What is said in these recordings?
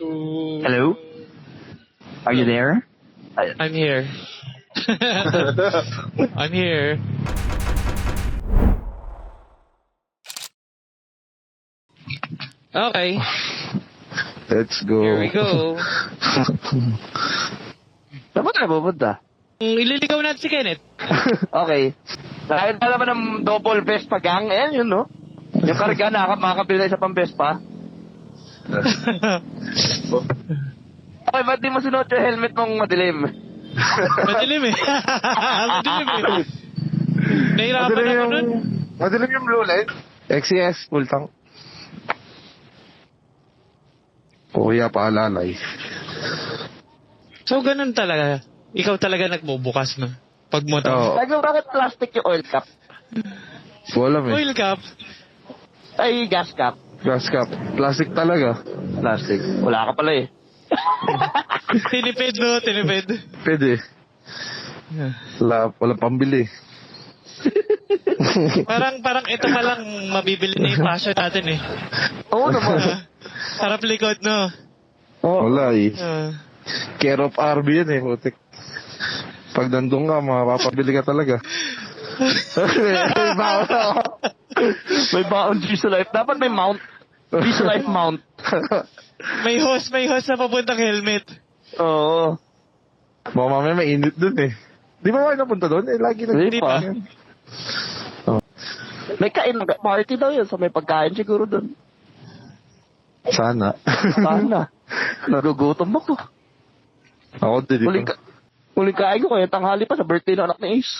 Hello? Are you there? I'm here. I'm here. Okay, Let's go. here we go. Saan ba tayo pupunta? Ililigaw natin si Kenneth. Okay. Dahil na naman ng double Vespa gang, ayan yun, no? Yung karga na makakabili na isa pang Vespa. Okay, ba't di mo sinuot yung helmet mong madilim? Madilim eh. Madilim eh. Nahirapan ako nun. Madilim yung blue light. XCS, full tank. Kuya, paalalay. So, ganun talaga. Ikaw talaga nagbubukas, no? Pag motor. Oo. Lagi bakit plastic yung oil cap? Walam eh. Oil cap. Ay, gas cap. Gas cap. Plastic talaga. Plastic. Wala ka pala eh. Tinipid, no? Tinipid. Pwede. Wala pambili. Parang ito pa lang mabibili na yung passion natin eh. Oo naman. Harap likod, no? Wala eh. Ah. Care of RB yan eh, putik. Pag nandun ka, mapapabili ka talaga. May baon. May baon Visual Life. Dapat may mount. Visual Life mount. May host na papuntang helmet. Oo. Baka mamaya mainit dun eh. Di ba kayo napunta doon? Eh, lagi na. Hindi pa. May kain party daw yun. So may pagkain siguro dun. Sana. Sana. Nagugutom ako. Ako din dito. Huling kain ko kaya tanghali pa sa birthday ng anak ni Ace.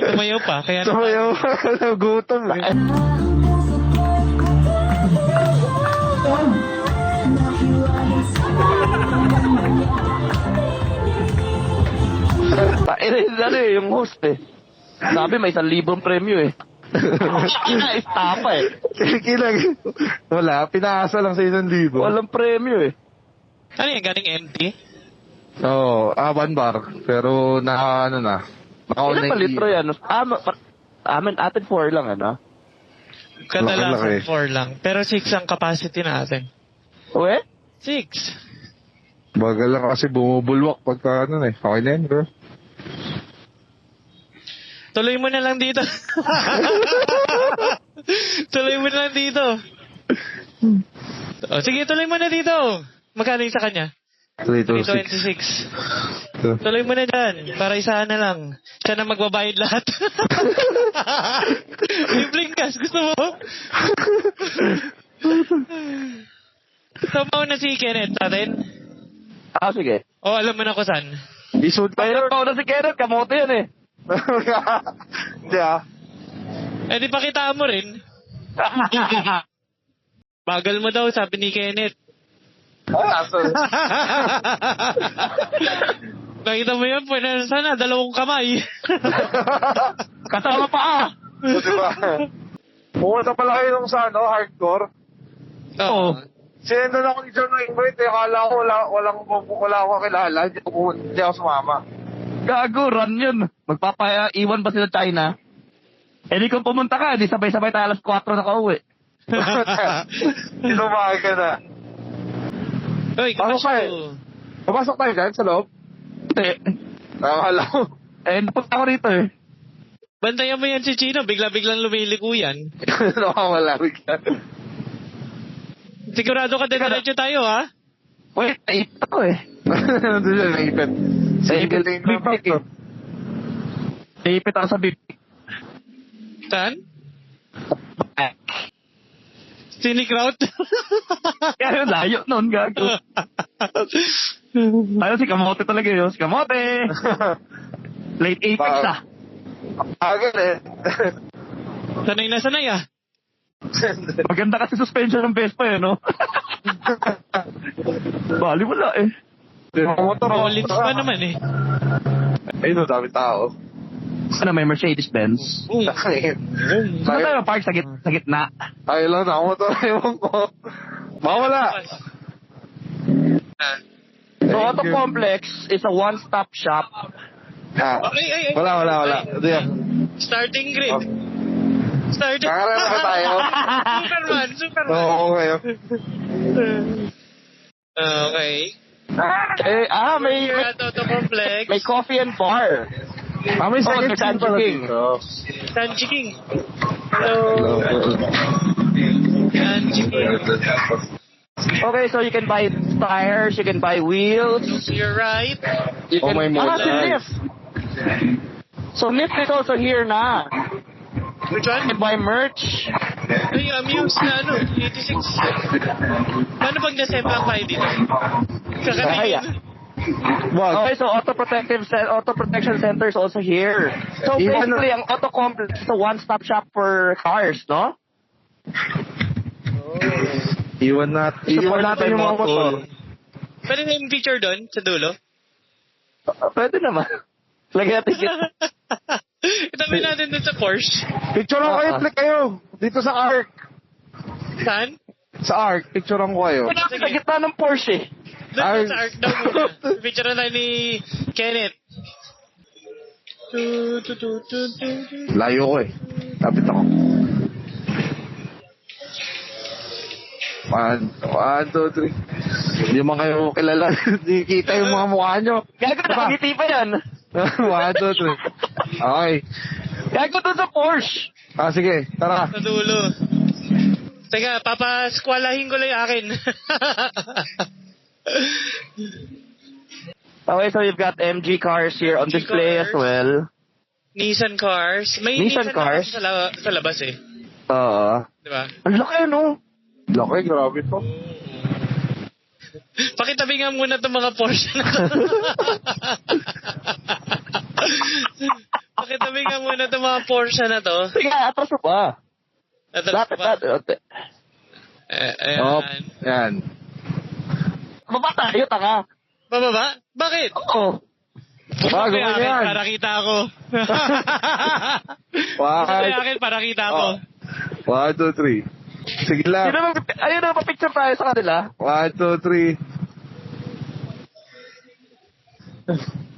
Tumayo pa, kaya Tumayo. Nagutom eh. Ano eh, yung host eh. Sabi may 1,000 premyo eh. Istapa eh. Kilang. Wala, pinaasa lang sa 1,000. Walang premyo eh. ano yan, galing empty? Oo, 1 bar. Pero ano na. Ilan pa litro yan? Atin 4 lang ano? Laki-laki. Kadalasan 4 lang. Pero 6 ang capacity natin. Uwe? 6. Bagal lang kasi bumubulwak pagka ano eh. Okay na yan, bro. Tuloy mo na lang dito. Tuloy mo na lang dito. Oh, sige, tuloy mo na dito. Magkano yung sa kanya? 326. 326. Tuloy mo na dyan. Para isahan na lang. Siya na magbabayad lahat. Liblink gas. Gusto mo? Tumaw na si Kenneth natin. Sige. Oh, alam mo na ko saan. Isod pa Mayroon pa na si Kenneth. Kamote yan eh. Hindi ah. Eh, di pakitaan mo rin. Bagal mo daw, sabi ni Kenneth. Nakita mo yun, pwede sana, 2 kamay. Kasama pa ah. So, diba? Pumunta pala kayo nung sa hardcore. Oo. Sinendan ako ni John ng invite eh. Akala ko wala ako kilala. Hindi ako sumama. Gago, run yun. Magpapaiwan ba sila China? Eh di kung pumunta ka, di sabay-sabay tayo alas 4 na kauwi. Sinumaki ka na. Uy, Ako kamasyo. Papasok tayo dyan sa loob? Hindi. Nakakala ko. Napunta ako rito eh. Bantayan mo yan si Chino, bigla-biglang lumiliko yan. Nakakala bigla. Sigurado ka diretso tayo, ha? Wait, naipit ako eh. Nandun siya, naipit. Naipit. Bibig to. Naipit ako sa bibig. Saan? Scenic route? Kaya yun, layo nun, gago. Ayun, si Kamote talaga yun. Si Kamote! Late Apex ah. Agad eh. Sanay na sanay, ah. Maganda kasi suspension ng Vespa eh, no? Bali wala eh. Collins pa naman, eh. Ayun, dami tao. Ano, may Mercedes-Benz? Saan tayo park sa gitna? Ay lang, nakamotor ewan ko. Mawala. So, Auto Complex is a one-stop shop. Ay. Wala. Ito yan. Starting grid. Starting. Kakarala ba tayo? Superman. Oo, kayo. Okay. May Toto Complex. may coffee and bar. May second second scene pala dito. Sanji King. Hello. Sanji King. Okay, so you can buy tires, you can buy wheels. To your right. You can, may si mulay. Nif. So Nif is also here na. Which You one? can buy merch. Ay, Amuse na 86. Paano pag nasemplang tayo dito? Kaya. Kakatingin. Okay, so auto protection center is also here. So basically, ang auto complex is a one-stop shop for cars, no? Iwan natin yung mga motor. Pwede na yung picture doon, sa dulo? Pwede naman. Lagyan natin kita. Itabi natin doon sa Porsche. Picture ko kayo, click kayo. Dito sa ARC. Saan? Sa ARC, picture ko kayo. Wala sa gitna ng Porsche. Doon sa Arc daw muna. Picture na ni Kenneth. Layo ko eh. Tapit ako. 1, 2, 3. Hindi man kayo kilala. Hindi kita yung mga mukha nyo. Gago, nakangiti pa yan. 1, 2, 3. Okay. Gago doon sa Porsche. Sige. Tara. Sa dulo. Teka, papaskwalahin ko lang yung akin. Okay, so you've got MG cars here on MG display cars. as well. Nissan cars. May Nissan Nissan cars? cars sa labas eh. Oo. Di ba? Ang laki, no? Laki, grabe to. Pakitabi nga muna itong mga Porsche na to. Pakitabi nga muna itong mga Porsche na to. Sige, atras mo pa. Lapit. Ayan. Yan. Baba tayo, tanga. Bababa? Bakit? Oo. Bago Kaya mo akin, yan. para kita ako. Kaya akin, para kita ako. 1, 2, 3. Sige lang. Ayun na, pa-picture tayo sa kanila. 1, 2, 3.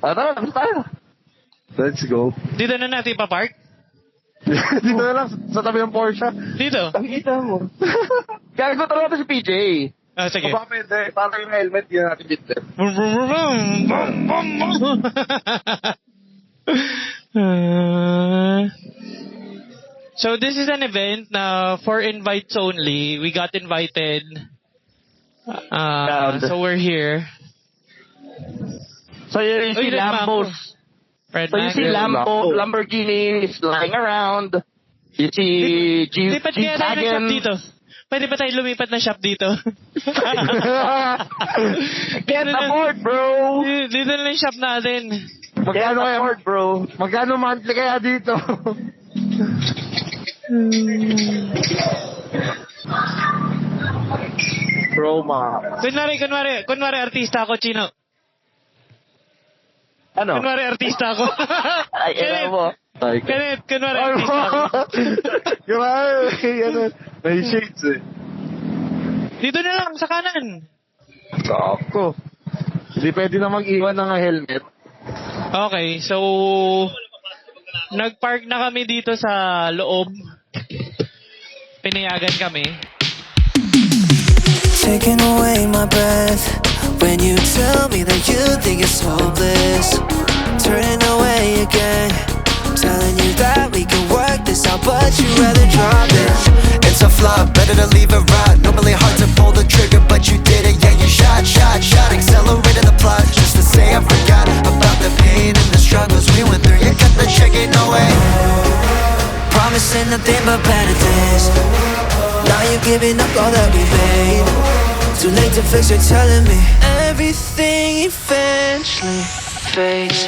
Tara, labas tayo. Let's go. Dito na natin ipapark? Dito na lang, sa tabi ng Porsche. Dito? Ang kita mo. Gago talaga ito si PJ. Ah, sige. Baka pwede, para yung helmet, yun natin dito. Bum, bum, bum, bum. Bum, bum, bum. So this is an event na for invites only. We got invited. So we're here. So you see Red Lambos. Red So you see Lamborghinis lying around. You see Lipat kaya tayo ng shop G-Wagons. dito. Pwede ba tayo lumipat ng shop dito? Can't afford, bro. Dito na yung shop natin. Can't afford, bro. Magkano monthly kaya dito? Bro, Kunwari artista ako, Chino. Ano? Kunwari artista ako. Ay, ano mo? Kenneth, kunwari artista ako. Grabe, may shades eh. Dito na lang, sa kanan. Sakto. Hindi pwede na mag-iwan ng helmet. Okay, so nagpark na kami dito sa loob. Pinayagan kami. Taking away my breath when you tell me that you think it's hopeless. Turning away again, telling you that we can work this out, but you rather drop it. It's a flop, better to leave it right. Normally hard to pull the trigger, but you did it. Yeah, you shot. Accelerated the plot just to say I forgot about the pain and the struggles we went through. You got the check, ain't no way. Promising nothing but better days. Now you're giving up all that we made. Too late to fix, you're telling me everything eventually fades.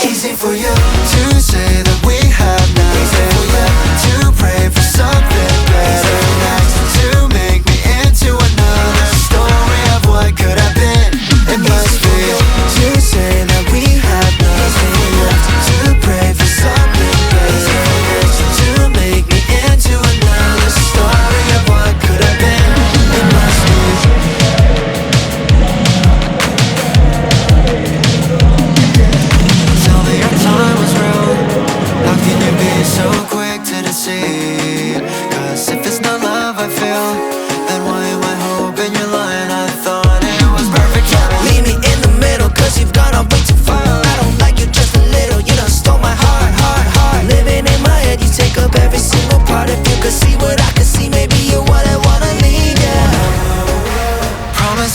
Easy for you to say that we have nothing. Easy for you to pray for something better next. To make me into another story of what could have been. It must be to say that we have nothing left. To pray for something better next. To make me into another story of what could have been. It must be. Tell me your time was ruined. How can you be so cool?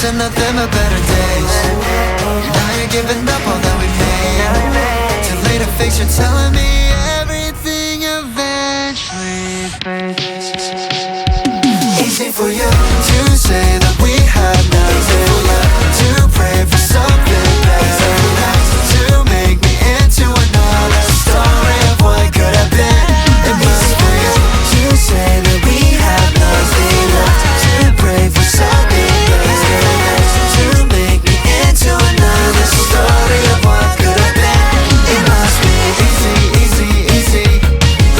and nothing but better days. Now you're giving up all that we made. Too late to fix, you're telling me everything eventually fades. Easy for you to say that we had nothing left, to pray for something better, to make me into another story of what could have been. And easy for you to say that we had nothing left, to pray for something better, to make me into another story of what could have been. It must be easy, easy, easy,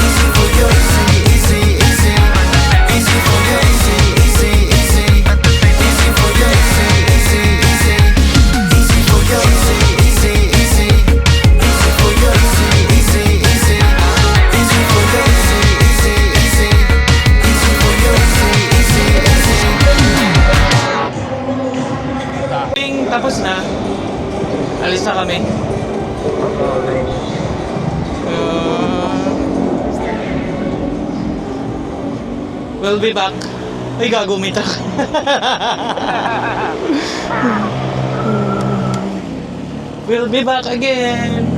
easy for you, easy, easy, easy, easy for you, easy, easy, easy, easy for you, easy, easy, easy, easy for you, easy, easy, easy, easy for you, easy, easy, easy, easy for you, easy, easy, easy, easy for you, easy, easy, easy. Tapos na. Alis na kami. We'll be back. Ay, gago, may truck. We'll be back again.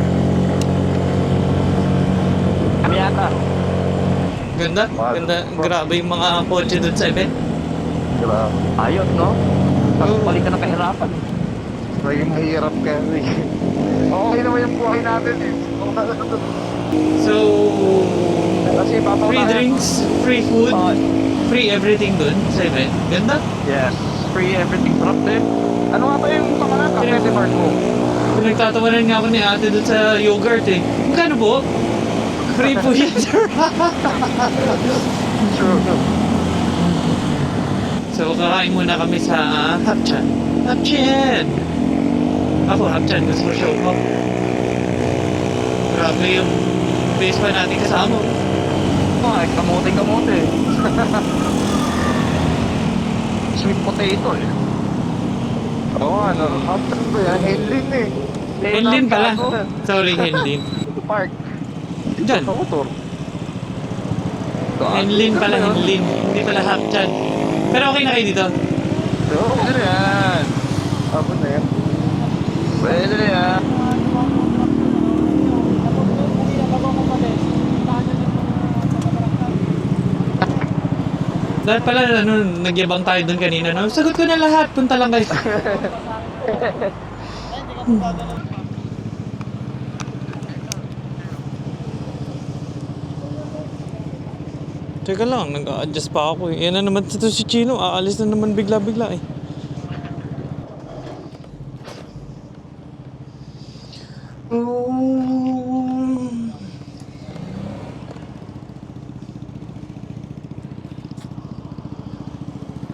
Kami yata. Ganda, ganda. Grabe yung mga kotse dun sa event. Diba? Ayos, no? Tapos balik ka ng kahirapan. Naging mahirap kasi. Okay naman yung buhay natin eh. So, Kasi papaw free tayo. drinks, free food, Oh, free everything dun sa event. Ganda. yes. Free everything drop din. Ano nga ba yung pangalan? Cafe de Marco. Nagtatawanan nga ako ni ate dun sa yogurt eh. Magkano po? Free po yan, sir. True. So, kakain muna kami sa Hapchan. Hapchan! Ako, Hapchan. Gusto ko show ko. Grabe yung base pa natin kasama. Ay, kamote. Sweet potato eh. Oo, ano? After ko yan, Henlin eh. Henlin pala. Sorry, Henlin. Park. Diyan. Motor. Henlin pala, Henlin. Hindi pala Hapchan. Pero okay na kayo dito. Oo, Pwede na yan. ako na yan. Pwede na yan. Lahat pala, nagyabang tayo dun kanina, no? Sagot ko na lahat. Punta lang guys. Teka lang, nag-a-adjust pa ako eh. Yan na naman ito si Chino. Aalis na naman bigla-bigla eh.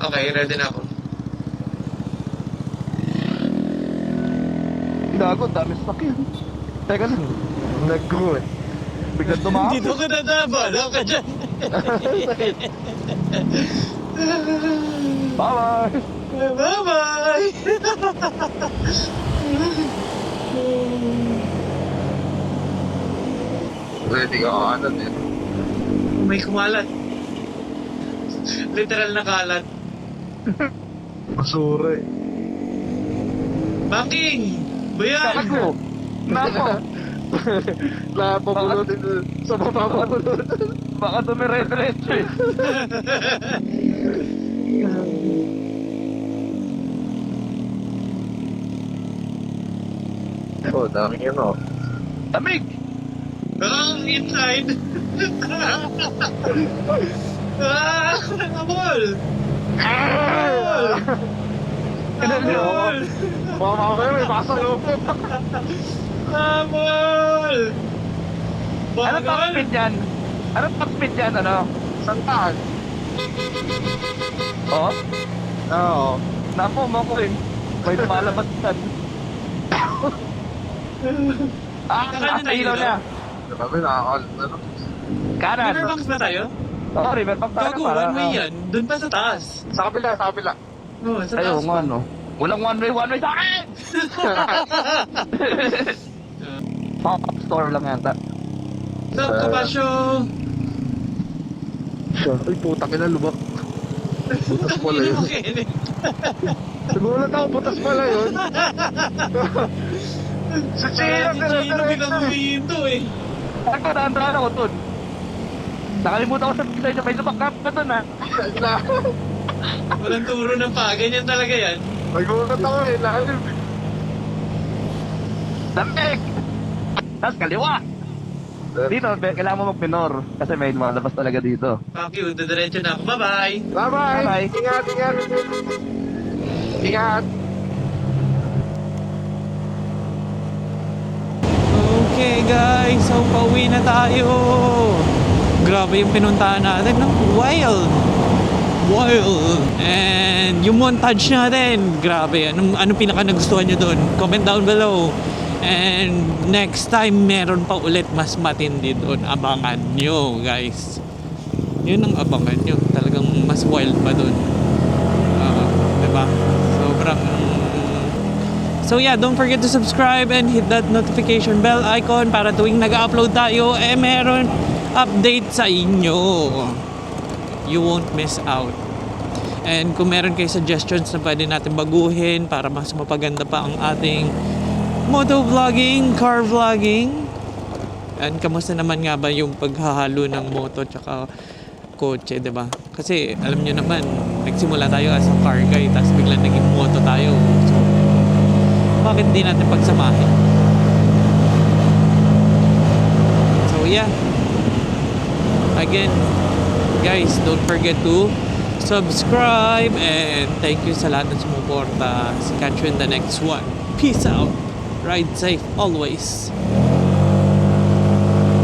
Okay, ready na ako. Gago, dami sakit. Teka lang. Nag-grow eh. Biglang tumama. Dito ka na nabala ka dyan. Bye-bye. Bye-bye! Ready ka kakanan eh. May kumalat. Literal na kalat. Basura eh. Baking! Bayan! Gago. Nako. Napapulutin sa mapapapulutin. Baka dumire-diretso eh. Oh, dami yun oh. Lamig. Inside! Abol! Abol! Abol! Baka kayo may pasok loob. Abol! Ano top speed yan? Ano top speed yan, ano? Santaan. Oo? Oo. Napo, mako eh. May lumalabas yan. Nasa ilaw niya. Grabe, nakakalit na no? Kanan. Riverbanks na tayo? Oo, Riverbank tayo. Gago, one way yan. Doon pa sa taas. Sa kabila, sa kabila. Oo, sa Ayaw taas. nga, no? Walang one way sa akin! Pop-up store lang yata. Sa Kapasyo. Siya, ay putang ina, lubak. Butas pala yun. Okay. Nagulat ako, butas pala yun. Sa Chino, Si Chino pinag-uminto eh. Ako, naandaan ako dun. Nakalimutan ko sa inyo, may lumakap ka dun ha. Walang turo ng pa. Ganyan talaga yan. Nagulat ako eh, lalim. Lamig! Tapos kaliwa! Dito, kailangan mo mag-minor. Kasi may lumalabas talaga dito. Fuck you. Didiretso na ako. Bye-bye. Bye-bye. Bye-bye. Ingat, ingat. Ingat. Okay guys, so pauwi na tayo. Grabe yung pinuntahan natin, no? Wild. And yung montage natin, grabe. Anong pinaka nagustuhan nyo doon? Comment down below. And next time meron pa ulit mas matindi doon. Abangan nyo guys. Yun ang abangan nyo. Talagang mas wild pa doon. Diba? Sobrang... So yeah, don't forget to subscribe and hit that notification bell icon para tuwing nag-upload tayo, meron update sa inyo. You won't miss out. And kung meron kayo suggestions na pwede natin baguhin para mas mapaganda pa ang ating motovlogging, car vlogging. And kamusta naman nga ba yung paghahalo ng moto tsaka kotse, diba? Kasi alam nyo naman, nagsimula tayo as a car guy, tapos biglang naging moto tayo. So, bakit di natin pagsamahin? So yeah, again guys, don't forget to subscribe and thank you sa lahat ng sumuporta. Catch you in the next one. Peace out. Ride safe always.